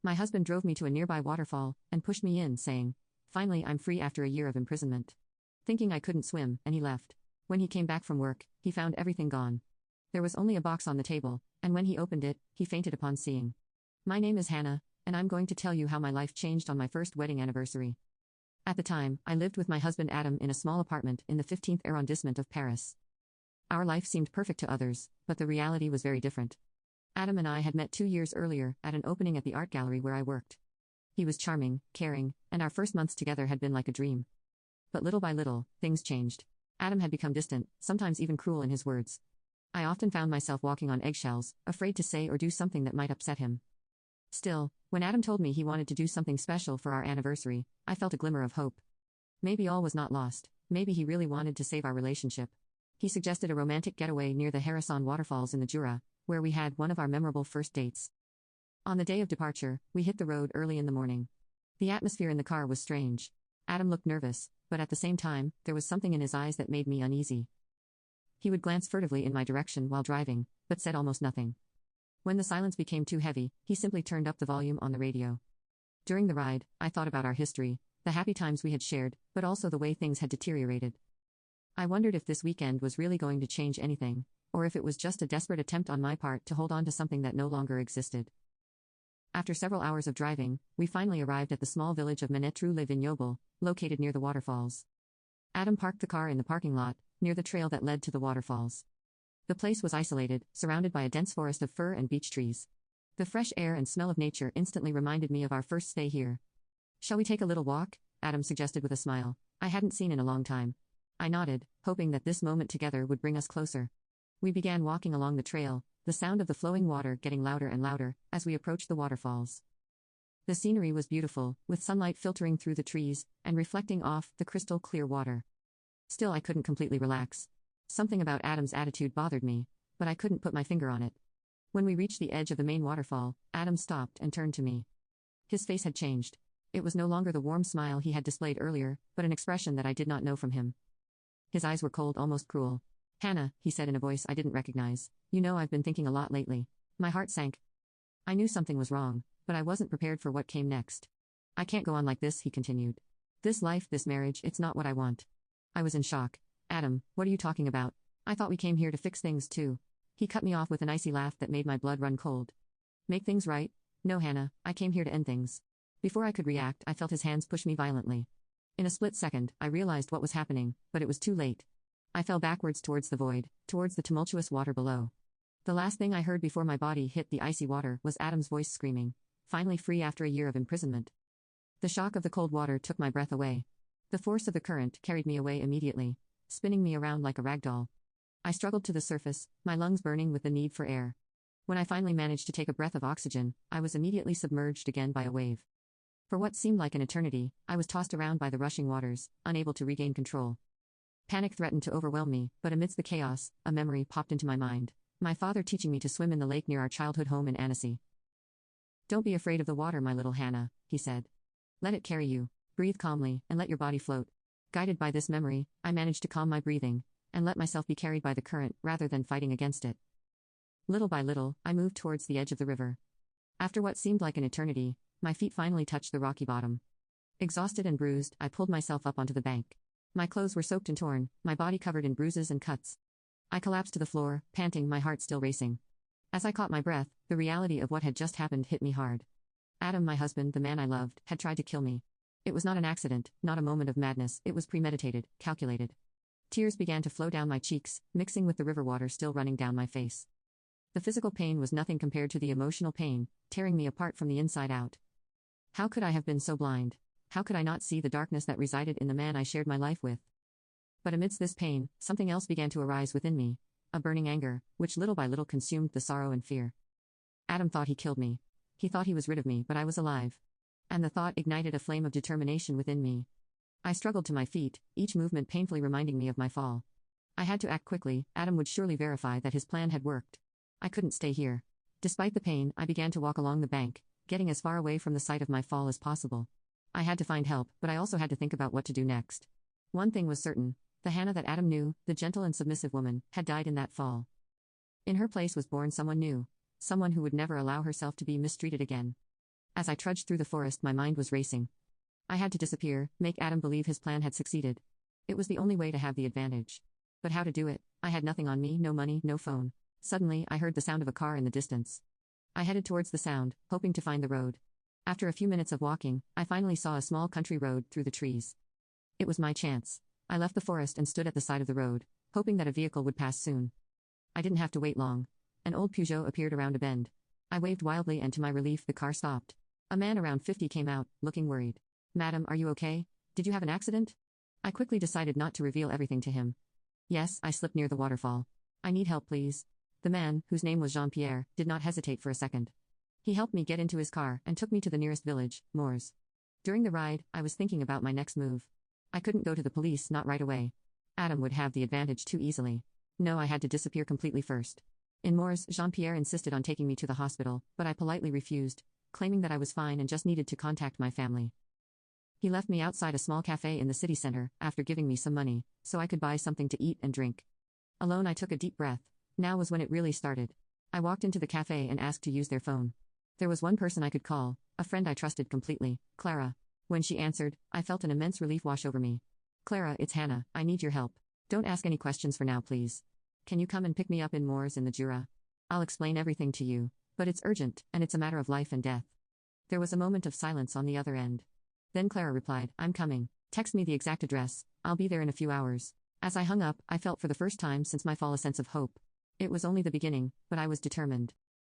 My husband drove me to a nearby waterfall and pushed me in, saying, "Finally, I'm free after a year of imprisonment." Thinking I couldn't swim, and he left. When he came back from work, he found everything gone. There was only a box on the table, and when he opened it, he fainted upon seeing. "My name is Hannah, and I'm going to tell you how my life changed on my first wedding anniversary." At the time, I lived with my husband Adam in a small apartment in the 15th arrondissement of Paris. Our life seemed perfect to others, but the reality was very different. Adam and I had met 2 years earlier at an opening at the art gallery where I worked. He was charming, caring, and our first months together had been like a dream. But little by little, things changed. Adam had become distant, sometimes even cruel in his words. I often found myself walking on eggshells, afraid to say or do something that might upset him. Still, when Adam told me he wanted to do something special for our anniversary, I felt a glimmer of hope. Maybe all was not lost. Maybe he really wanted to save our relationship. He suggested a romantic getaway near the Harrison waterfalls in the Jura, where we had one of our memorable first dates. On the day of departure, we hit the road early in the morning. The atmosphere in the car was strange. Adam looked nervous, but at the same time, there was something in his eyes that made me uneasy. He would glance furtively in my direction while driving, but said almost nothing. When the silence became too heavy, he simply turned up the volume on the radio. During the ride, I thought about our history, the happy times we had shared, but also the way things had deteriorated. I wondered if this weekend was really going to change anything, or if it was just a desperate attempt on my part to hold on to something that no longer existed. After several hours of driving, we finally arrived at the small village of Menetreux-les-Vignobles, located near the waterfalls. Adam parked the car in the parking lot, near the trail that led to the waterfalls. The place was isolated, surrounded by a dense forest of fir and beech trees. The fresh air and smell of nature instantly reminded me of our first stay here. "Shall we take a little walk?" Adam suggested with a smile I hadn't seen in a long time. I nodded, hoping that this moment together would bring us closer. We began walking along the trail, the sound of the flowing water getting louder and louder as we approached the waterfalls. The scenery was beautiful, with sunlight filtering through the trees and reflecting off the crystal clear water. Still, I couldn't completely relax. Something about Adam's attitude bothered me, but I couldn't put my finger on it. When we reached the edge of the main waterfall, Adam stopped and turned to me. His face had changed. It was no longer the warm smile he had displayed earlier, but an expression that I did not know from him. His eyes were cold, almost cruel. "Hannah," he said in a voice I didn't recognize, "you know I've been thinking a lot lately." My heart sank. I knew something was wrong, but I wasn't prepared for what came next. "I can't go on like this," he continued. "This life, this marriage, it's not what I want." I was in shock. "Adam, what are you talking about? I thought we came here to fix things too." He cut me off with an icy laugh that made my blood run cold. "Make things right? No, Hannah, I came here to end things." Before I could react, I felt his hands push me violently. In a split second, I realized what was happening, but it was too late. I fell backwards towards the void, towards the tumultuous water below. The last thing I heard before my body hit the icy water was Adam's voice screaming, "Finally free after a year of imprisonment." The shock of the cold water took my breath away. The force of the current carried me away immediately, spinning me around like a rag doll. I struggled to the surface, my lungs burning with the need for air. When I finally managed to take a breath of oxygen, I was immediately submerged again by a wave. For what seemed like an eternity, I was tossed around by the rushing waters, unable to regain control. Panic threatened to overwhelm me, but amidst the chaos, a memory popped into my mind. My father teaching me to swim in the lake near our childhood home in Annecy. "Don't be afraid of the water, my little Hannah," he said. "Let it carry you. Breathe calmly, and let your body float." Guided by this memory, I managed to calm my breathing, and let myself be carried by the current rather than fighting against it. Little by little, I moved towards the edge of the river. After what seemed like an eternity, my feet finally touched the rocky bottom. Exhausted and bruised, I pulled myself up onto the bank. My clothes were soaked and torn, my body covered in bruises and cuts. I collapsed to the floor, panting, my heart still racing. As I caught my breath, the reality of what had just happened hit me hard. Adam, my husband, the man I loved, had tried to kill me. It was not an accident, not a moment of madness, it was premeditated, calculated. Tears began to flow down my cheeks, mixing with the river water still running down my face. The physical pain was nothing compared to the emotional pain, tearing me apart from the inside out. How could I have been so blind? How could I not see the darkness that resided in the man I shared my life with? But amidst this pain, something else began to arise within me, a burning anger, which little by little consumed the sorrow and fear. Adam thought he killed me. He thought he was rid of me, but I was alive. And the thought ignited a flame of determination within me. I struggled to my feet, each movement painfully reminding me of my fall. I had to act quickly. Adam would surely verify that his plan had worked. I couldn't stay here. Despite the pain, I began to walk along the bank, getting as far away from the site of my fall as possible. I had to find help, but I also had to think about what to do next. One thing was certain. The Hannah that Adam knew, the gentle and submissive woman, had died in that fall. In her place was born someone new, someone who would never allow herself to be mistreated again. As I trudged through the forest, my mind was racing. I had to disappear, make Adam believe his plan had succeeded. It was the only way to have the advantage. But how to do it? I had nothing on me, no money, no phone. Suddenly, I heard the sound of a car in the distance. I headed towards the sound, hoping to find the road. After a few minutes of walking, I finally saw a small country road through the trees. It was my chance. I left the forest and stood at the side of the road, hoping that a vehicle would pass soon. I didn't have to wait long. An old Peugeot appeared around a bend. I waved wildly and to my relief the car stopped. A man around 50 came out, looking worried. "Madam, are you okay? Did you have an accident?" I quickly decided not to reveal everything to him. "Yes, I slipped near the waterfall. I need help, please." The man, whose name was Jean-Pierre, did not hesitate for a second. He helped me get into his car and took me to the nearest village, Moors. During the ride, I was thinking about my next move. I couldn't go to the police, not right away. Adam would have the advantage too easily. No, I had to disappear completely first. In Moors, Jean-Pierre insisted on taking me to the hospital, but I politely refused, claiming that I was fine and just needed to contact my family. He left me outside a small cafe in the city center, after giving me some money, so I could buy something to eat and drink. Alone, I took a deep breath. Now was when it really started. I walked into the cafe and asked to use their phone. There was one person I could call, a friend I trusted completely, Clara. When she answered, I felt an immense relief wash over me. "Clara, it's Hannah, I need your help. Don't ask any questions for now, please. Can you come and pick me up in Moors in the Jura? I'll explain everything to you, but it's urgent, and it's a matter of life and death." There was a moment of silence on the other end. Then Clara replied, "I'm coming. Text me the exact address, I'll be there in a few hours." As I hung up, I felt for the first time since my fall a sense of hope. It was only the beginning, but I was determined.